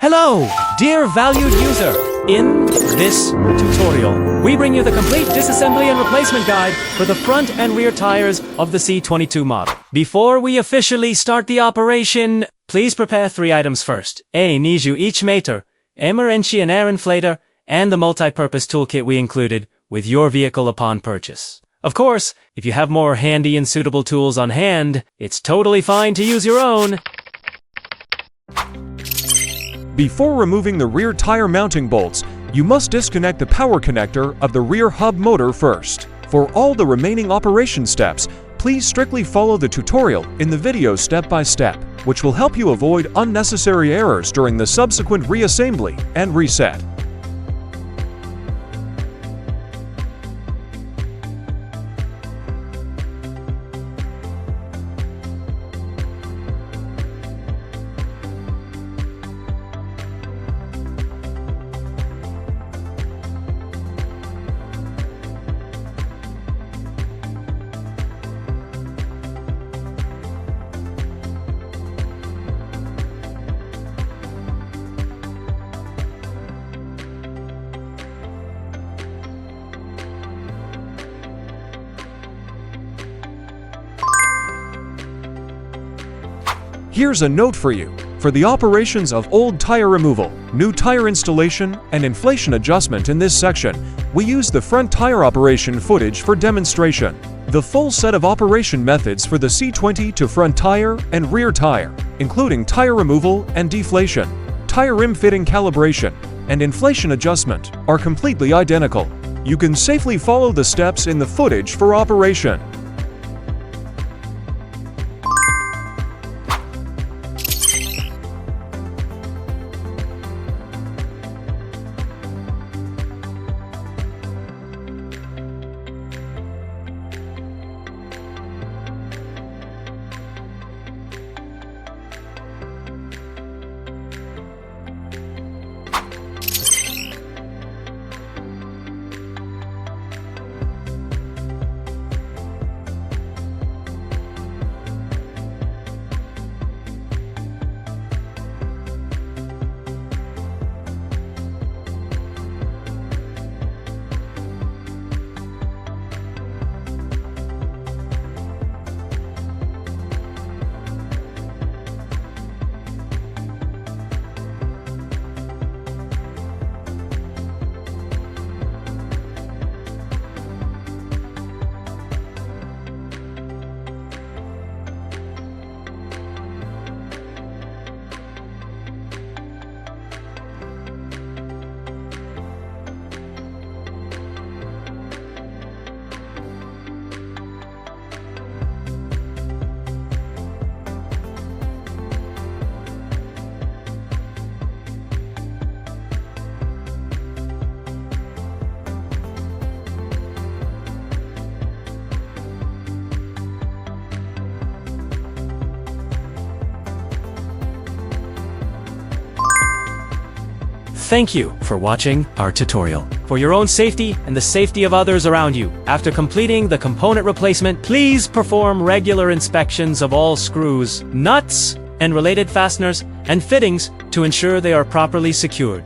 Hello, dear valued user. In this tutorial, we bring you the complete disassembly and replacement guide for the front and rear tires of the C22 model. Before we officially start the operation, please prepare 3 items first. Need you each meter, emergency and air inflator, and the multi-purpose toolkit we included with your vehicle upon purchase. Of course, if you have more handy and suitable tools on hand, it's totally fine to use your own. Before removing the rear tire mounting bolts, you must disconnect the power connector of the rear hub motor first. For all the remaining operation steps, please strictly follow the tutorial in the video step by step, which will help you avoid unnecessary errors during the subsequent reassembly and reset. Here's a note for you. For the operations of old tire removal, new tire installation, and inflation adjustment in this section, we use the front tire operation footage for demonstration. The full set of operation methods for the C22 front tire and rear tire, including tire removal and deflation, tire rim fitting calibration, and inflation adjustment, are completely identical. You can safely follow the steps in the footage for operation. Thank you for watching our tutorial. For your own safety and the safety of others around you, after completing the component replacement, please perform regular inspections of all screws, nuts, and related fasteners and fittings to ensure they are properly secured.